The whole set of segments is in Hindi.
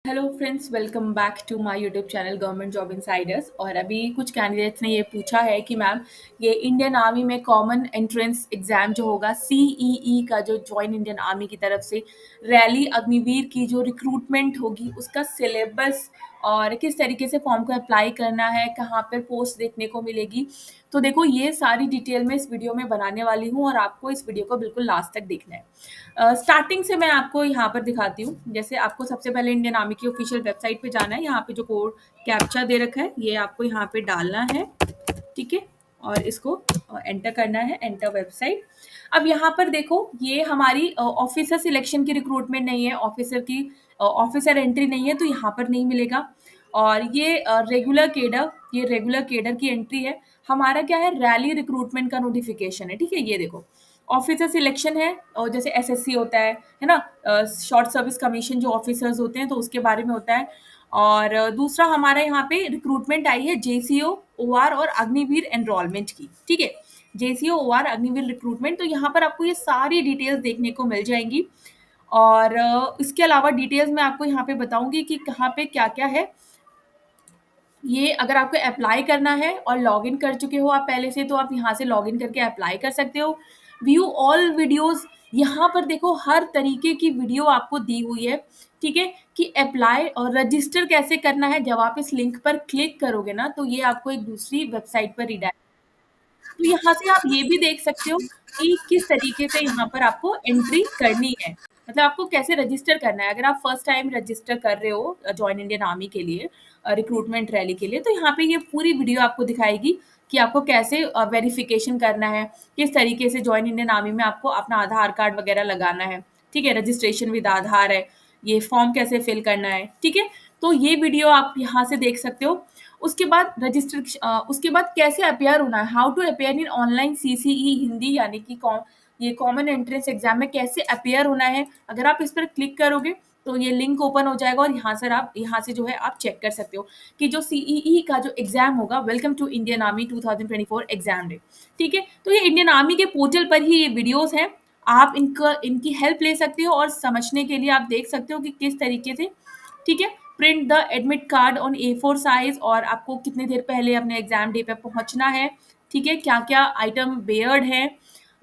Hello friends, welcome back to my YouTube channel government job insiders. और अभी कुछ कैंडिडेट्स ने ये पूछा है कि मैम ये इंडियन आर्मी में कॉमन एंट्रेंस एग्जाम जो होगा सीईई का, जो जॉइन इंडियन आर्मी की तरफ से रैली अग्निवीर की जो रिक्रूटमेंट होगी उसका सिलेबस और किस तरीके से फॉर्म को अप्लाई करना है, कहाँ पर पोस्ट देखने को मिलेगी। तो देखो, ये सारी डिटेल मैं इस वीडियो में बनाने वाली हूँ और आपको इस वीडियो को बिल्कुल लास्ट तक देखना है। स्टार्टिंग से मैं आपको यहाँ पर दिखाती हूँ। जैसे आपको सबसे पहले इंडियन आर्मी की ऑफिशियल वेबसाइट पे जाना है। यहाँ पे जो कोड कैप्चा दे रखा है ये आपको यहाँ पे डालना है, ठीक है। और इसको एंटर करना है, एंटर वेबसाइट। अब यहाँ पर देखो, ये हमारी ऑफिसर सिलेक्शन की रिक्रूटमेंट नहीं है, ऑफिसर की ऑफिसर एंट्री नहीं है, तो यहाँ पर नहीं मिलेगा। और ये रेगुलर केडर, ये रेगुलर केडर की एंट्री है। हमारा क्या है, रैली रिक्रूटमेंट का नोटिफिकेशन है, ठीक है। ये देखो, ऑफिसर सिलेक्शन है, और जैसे एसएससी होता है ना, शॉर्ट सर्विस कमीशन जो ऑफिसर्स होते हैं, तो उसके बारे में होता है। और दूसरा हमारे यहाँ पे रिक्रूटमेंट आई है जेसीओ ओआर और अग्निवीर एनरोलमेंट की, ठीक है। जेसीओ ओआर अग्निवीर रिक्रूटमेंट, तो यहाँ पर आपको ये सारी डिटेल्स देखने को मिल जाएंगी। और इसके अलावा डिटेल्स मैं आपको यहाँ पे बताऊंगी कि कहाँ पे क्या क्या है। ये अगर आपको अप्लाई करना है और लॉगिन कर चुके हो आप पहले से, तो आप यहाँ से लॉगिन करके अप्लाई कर सकते हो। व्यू ऑल वीडियोस, यहाँ पर देखो हर तरीके की वीडियो आपको दी हुई है, ठीक है। कि अप्लाई और रजिस्टर कैसे करना है, जब आप इस लिंक पर क्लिक करोगे ना, तो ये आपको एक दूसरी वेबसाइट पर रिडायरेक्ट। तो यहाँ से आप ये भी देख सकते हो कि किस तरीके से यहाँ पर आपको एंट्री करनी है, मतलब आपको कैसे रजिस्टर करना है। अगर आप फर्स्ट टाइम रजिस्टर कर रहे हो जॉइन इंडियन आर्मी के लिए, रिक्रूटमेंट रैली के लिए, तो यहाँ पे ये पूरी वीडियो आपको दिखाएगी कि आपको कैसे वेरिफिकेशन करना है, किस तरीके से जॉइन इंडियन आर्मी में आपको अपना आधार कार्ड वगैरह लगाना है, ठीक है। रजिस्ट्रेशन विद आधार है, ये फॉर्म कैसे फिल करना है, ठीक है। तो ये वीडियो आप यहाँ से देख सकते हो। उसके बाद उसके बाद कैसे अपेयर होना है, how to appear in online CCE Hindi, यानी कि ये कॉमन एंट्रेंस एग्जाम में कैसे अपेयर होना है। अगर आप इस पर क्लिक करोगे तो ये लिंक ओपन हो जाएगा और यहाँ से जो है आप चेक कर सकते हो कि जो सीईई का जो एग्जाम होगा, welcome to Indian army 2024 exam day, ठीक है। तो ये इंडियन आर्मी के पोर्टल पर ही ये वीडियोस हैं। आप इनकी हेल्प ले सकते हो और समझने के लिए आप देख सकते हो कि किस तरीके से, ठीक है। Print the admit card on A4 size, और आपको कितने देर पहले अपने एग्जाम डे पे पहुंचना है, ठीक है। क्या क्या आइटम बेयर्ड है।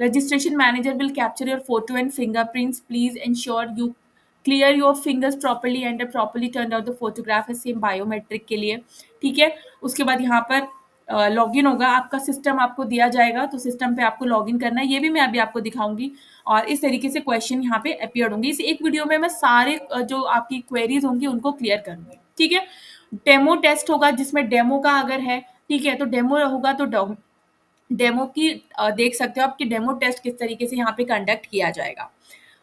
Registration manager will capture your photo and fingerprints, please ensure you clear your fingers properly and properly turn out the photograph है, सेम बायोमेट्रिक के लिए, ठीक है। उसके बाद यहाँ पर लॉगिन होगा, आपका सिस्टम आपको दिया जाएगा, तो सिस्टम पे आपको लॉगिन करना है, ये भी मैं अभी आपको दिखाऊंगी। और इस तरीके से क्वेश्चन यहाँ पे अपीयर होंगे। इस एक वीडियो में मैं सारे जो आपकी क्वेरीज होंगी उनको क्लियर करूंगी, ठीक है। डेमो टेस्ट होगा, जिसमें डेमो का अगर है, ठीक है, तो डेमो होगा, तो डेमो की देख सकते हो आपकी डेमो टेस्ट किस तरीके से यहाँ पे कंडक्ट किया जाएगा।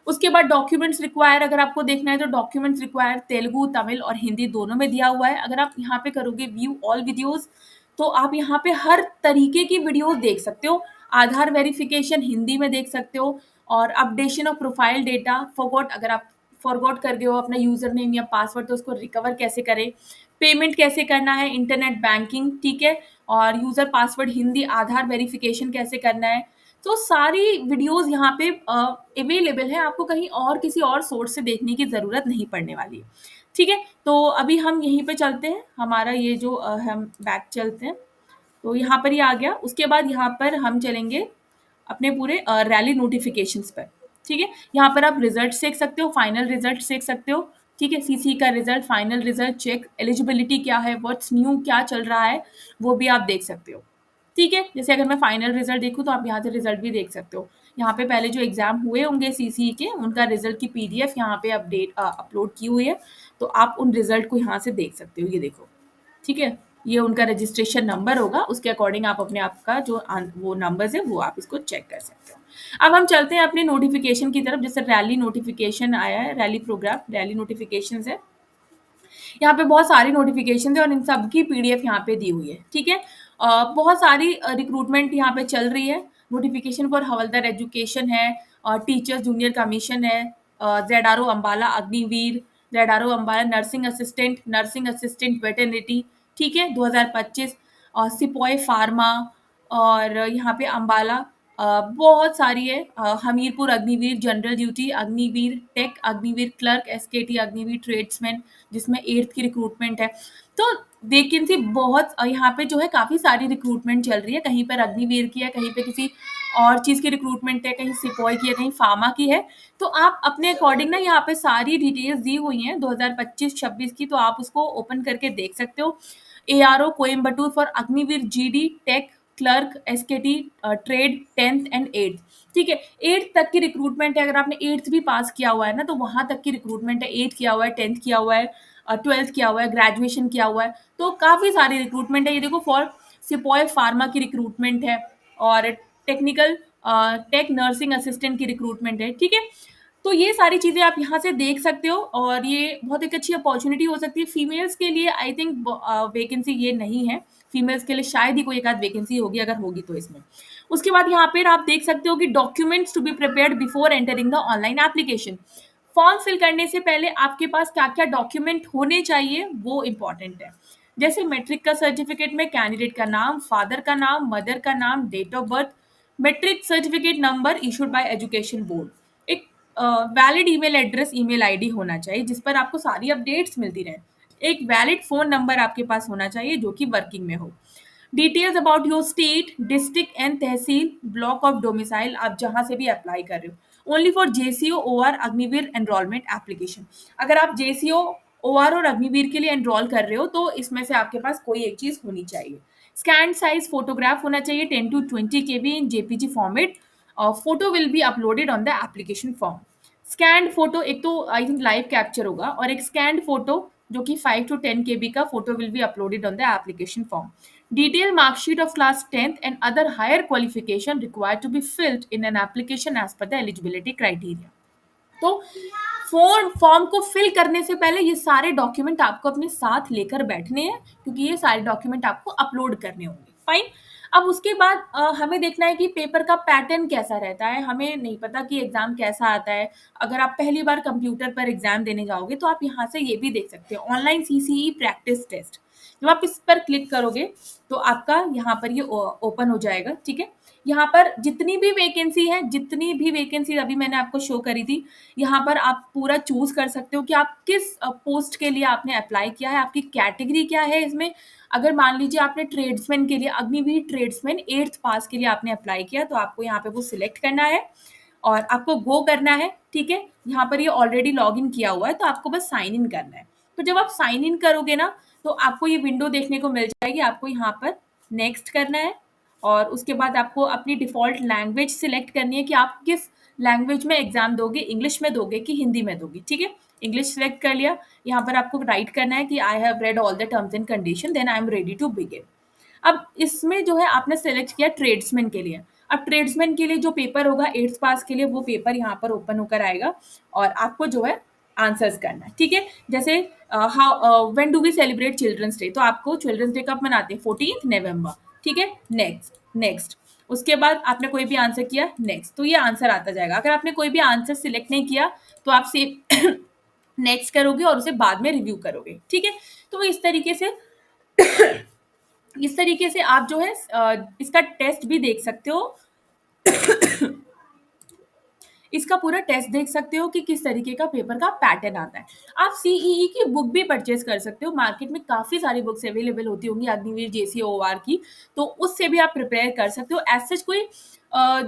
उसके बाद डॉक्यूमेंट्स रिक्वायर, अगर आपको देखना है तो डॉक्यूमेंट्स रिक्वायर तेलुगु, तमिल और हिंदी दोनों में दिया हुआ है। अगर आप यहाँ पे करोगे व्यू ऑल वीडियोस, तो आप यहाँ पे हर तरीके की वीडियोस देख सकते हो। आधार वेरिफिकेशन हिंदी में देख सकते हो, और updation of profile data forgot, अगर आप फॉरगॉट कर गए हो अपना यूजर नेम या पासवर्ड, तो उसको रिकवर कैसे करें। पेमेंट कैसे करना है, इंटरनेट बैंकिंग, ठीक है। और यूजर पासवर्ड हिंदी, आधार वेरिफिकेशन कैसे करना है। तो सारी वीडियोस यहाँ पे अवेलेबल है, आपको कहीं और किसी और सोर्स से देखने की ज़रूरत नहीं पड़ने वाली है, ठीक है। तो अभी हम यहीं पे चलते हैं, हमारा ये जो हम बैक चलते हैं, तो यहाँ पर ही आ गया। उसके बाद यहाँ पर हम चलेंगे अपने पूरे रैली नोटिफिकेशंस पर, ठीक है। यहाँ पर आप रिजल्ट देख सकते हो, फाइनल रिजल्ट देख सकते हो, ठीक है। सीसी का result, final result, check eligibility क्या है, व्हाट्स न्यू, क्या चल रहा है, वो भी आप देख सकते हो, ठीक है। जैसे अगर मैं फाइनल रिजल्ट देखूँ, तो आप यहाँ से रिजल्ट भी देख सकते हो। यहाँ पे पहले जो एग्जाम हुए होंगे सीसी के, उनका रिजल्ट की पीडीएफ यहाँ पे अपलोड की हुई है, तो आप उन रिजल्ट को यहाँ से देख सकते हो, ये देखो, ठीक है। ये उनका रजिस्ट्रेशन नंबर होगा, उसके अकॉर्डिंग आप अपने आप का जो वो नंबर्स है वो आप इसको चेक कर सकते हो। अब हम चलते हैं अपने नोटिफिकेशन की तरफ। जैसे रैली नोटिफिकेशन आया है, रैली प्रोग्राम, रैली नोटिफिकेशन है। यहाँ पे बहुत सारी नोटिफिकेशन है और इन सब की पीडीएफ यहाँ पे दी हुई है, ठीक है। बहुत सारी रिक्रूटमेंट यहाँ पे चल रही है। नोटिफिकेशन फॉर हवलदार एजुकेशन है, टीचर्स जूनियर कमीशन है, जेडारो अम्बाला अग्निवीर, जेडारो अम्बाला नर्सिंग असिस्टेंट वेटरनिटी, ठीक है, 2025। और सिपॉय फार्मा, और यहाँ पे अम्बाला बहुत सारी है, Hamirpur Agniveer general duty, Agniveer tech, Agniveer clerk, SKT, Agniveer tradesman, जिसमें 8th की रिक्रूटमेंट है। तो वैकेंसी बहुत यहाँ पे जो है काफ़ी सारी रिक्रूटमेंट चल रही है, कहीं पर अग्निवीर की है, कहीं पे किसी और चीज़ की रिक्रूटमेंट है, कहीं सिपॉय की है, कहीं फार्मा की है। तो आप अपने अकॉर्डिंग ना यहाँ पे सारी डिटेल्स दी हुई हैं 2025-26 की, तो आप उसको ओपन करके देख सकते हो। ARO Coimbatore for Agniveer GD tech clerk SKT trade 10th and 8th, ठीक है। 8th तक की रिक्रूटमेंट है, अगर आपने 8th भी पास किया हुआ है ना तो वहां तक की रिक्रूटमेंट है। 8th किया हुआ है, 10th किया हुआ है, 12th किया हुआ है, ग्रेजुएशन किया हुआ है, तो काफी सारी रिक्रूटमेंट है। ये देखो, फॉर सिपॉय फार्मा की रिक्रूटमेंट है, और टेक्निकल टेक नर्सिंग असिस्टेंट की रिक्रूटमेंट है, ठीक है। तो ये सारी चीज़ें आप यहाँ से देख सकते हो, और ये बहुत एक अच्छी अपॉर्चुनिटी हो सकती है फीमेल्स के लिए। आई थिंक वैकेंसी ये नहीं है फीमेल्स के लिए, शायद ही कोई एक आध वैकेंसी होगी, अगर होगी तो इसमें। उसके बाद यहाँ पर आप देख सकते हो कि documents to be prepared before entering the online application. Form fill करने से पहले आपके पास क्या क्या डॉक्यूमेंट होने चाहिए वो इम्पॉर्टेंट है। जैसे मैट्रिक का सर्टिफिकेट में कैंडिडेट का नाम, फादर का नाम, मदर का नाम, date of birth, matric certificate number issued by education board, एक valid email address, email ID होना चाहिए जिस पर आपको सारी अपडेट्स मिलती रहे, एक वैलिड फोन नंबर आपके पास होना चाहिए जो कि वर्किंग में हो। Details about your state, district and tehsil, block of domicile, आप जहां से भी अप्लाई कर रहे हो। Only for JCO OR Agniveer enrolment application, अगर आप JCO OR और अग्निवीर के लिए एनरोल कर रहे हो तो इसमें से आपके पास कोई एक चीज होनी चाहिए। स्कैन साइज फोटोग्राफ होना चाहिए 10 to 20 KB in JPG format. Photo will be uploaded on the application form. Scanned photo, एक तो आई थिंक लाइव कैप्चर होगा, और एक स्कैंड फोटो जो कि 5 to 10 KB का photo will be uploaded on the application form. Detailed mark sheet of class 10th and other higher qualification required to be filled in an application as per the eligibility criteria। तो फॉर्म को फिल करने से पहले ये सारे डॉक्यूमेंट आपको अपने साथ लेकर बैठने हैं, क्योंकि ये सारे डॉक्यूमेंट आपको अपलोड करने होंगे। फाइन। अब उसके बाद हमें देखना है कि पेपर का पैटर्न कैसा रहता है। हमें नहीं पता कि एग्जाम कैसा आता है। अगर आप पहली बार कंप्यूटर पर एग्जाम देने जाओगे तो आप यहाँ से ये भी देख सकते हो, ऑनलाइन CCE प्रैक्टिस टेस्ट। जब आप इस पर क्लिक करोगे तो आपका यहाँ पर ये ओपन हो जाएगा, ठीक है। यहाँ पर जितनी भी वैकेंसी है, जितनी भी वैकेंसी अभी मैंने आपको शो करी थी, यहाँ पर आप पूरा चूज कर सकते हो कि आप किस पोस्ट के लिए आपने अप्लाई किया है, आपकी कैटेगरी क्या है इसमें। अगर मान लीजिए आपने ट्रेड्समैन के लिए, अग्निवीर ट्रेड्समैन 8th पास के लिए आपने अप्लाई किया, तो आपको यहाँ पे वो सिलेक्ट करना है और आपको गो करना है, ठीक है। यहाँ पर ये ऑलरेडी लॉग इन किया हुआ है, तो आपको बस साइन इन करना है। तो जब आप साइन इन करोगे ना तो आपको ये विंडो देखने को मिल जाएगी। आपको यहाँ पर नेक्स्ट करना है, और उसके बाद आपको अपनी डिफ़ॉल्ट लैंग्वेज सिलेक्ट करनी है कि आप किस लैंग्वेज में एग्जाम दोगे, इंग्लिश में दोगे कि हिंदी में दोगे, ठीक है। इंग्लिश सेलेक्ट कर लिया। यहाँ पर आपको राइट करना है कि I have read all the terms and condition, then I am ready to begin. अब इसमें जो है आपने सेलेक्ट किया ट्रेड्समैन के लिए। अब ट्रेड्समैन के लिए जो पेपर होगा 8th पास के लिए, वो पेपर यहाँ पर ओपन होकर आएगा, और आपको जो है आंसर्स करना है, ठीक है। जैसे how when do we celebrate children's day, तो आपको चिल्ड्रंस डे कब मनाते हैं, 14th नवंबर, ठीक है। नेक्स्ट नेक्स्ट, उसके बाद आपने कोई भी आंसर किया, नेक्स्ट, तो ये आंसर आता जाएगा। अगर आपने कोई भी आंसर सिलेक्ट नहीं किया तो आप सेव नेक्स्ट करोगे और उसे बाद में रिव्यू करोगे, ठीक है। तो इस तरीके से आप जो है इसका टेस्ट भी देख सकते हो। इसका पूरा टेस्ट देख सकते हो कि किस तरीके का पेपर का पैटर्न आता है। आप CEE की बुक भी परचेज कर सकते हो, मार्केट में काफ़ी सारी बुक्स अवेलेबल होती होंगी अग्निवीर JCO OR की, तो उससे भी आप प्रिपेयर कर सकते हो। एज सच कोई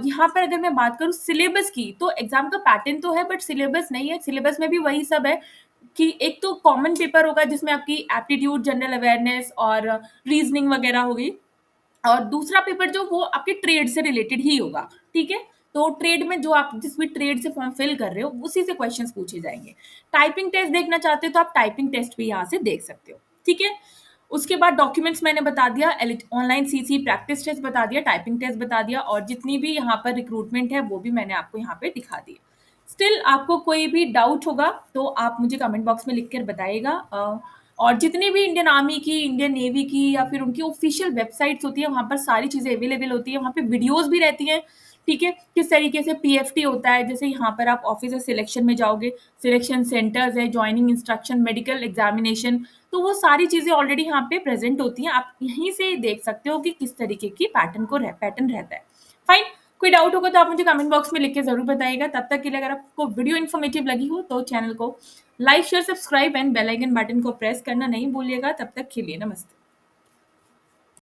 यहाँ पर अगर मैं बात करूँ सिलेबस की, तो एग्जाम का पैटर्न तो है बट सिलेबस नहीं है। सिलेबस में भी वही सब है कि एक तो कॉमन पेपर होगा जिसमें आपकी एप्टीट्यूड, जनरल अवेयरनेस और रीजनिंग वगैरह होगी, और दूसरा पेपर जो वो आपके ट्रेड से रिलेटेड ही होगा, ठीक है। तो ट्रेड में जो आप जिस भी ट्रेड से फॉर्म फिल कर रहे हो उसी से क्वेश्चंस पूछे जाएंगे। टाइपिंग टेस्ट देखना चाहते हो तो आप टाइपिंग टेस्ट भी यहाँ से देख सकते हो, ठीक है। उसके बाद डॉक्यूमेंट्स मैंने बता दिया, ऑनलाइन CC प्रैक्टिस टेस्ट बता दिया, टाइपिंग टेस्ट बता दिया, और जितनी भी यहाँ पर रिक्रूटमेंट है वो भी मैंने आपको यहाँ पे दिखा दी। स्टिल आपको कोई भी डाउट होगा तो आप मुझे कमेंट बॉक्स में लिख कर बताइएगा। और जितनी भी इंडियन आर्मी की, इंडियन नेवी की या फिर उनकी ऑफिशियल वेबसाइट्स होती है, वहाँ पर सारी चीज़ें अवेलेबल होती है। वहाँ पे वीडियोस भी रहती हैं, ठीक है। किस तरीके से PFT होता है, जैसे यहाँ पर आप ऑफिसर सिलेक्शन में जाओगे, सिलेक्शन सेंटर्स है, ज्वाइनिंग इंस्ट्रक्शन, मेडिकल एग्जामिनेशन, तो वो सारी चीज़ें ऑलरेडी यहाँ पे प्रेजेंट होती हैं। आप यहीं से देख सकते हो कि किस तरीके की पैटर्न रहता है। फाइन। कोई डाउट होगा तो आप मुझे कमेंट बॉक्स में लिख के ज़रूर बताइएगा। तब तक के लिए अगर आपको वीडियो इन्फॉर्मेटिव लगी हो तो चैनल को like, share, subscribe and bell icon button को प्रेस करना नहीं भूलिएगा। तब तक के लिए नमस्ते।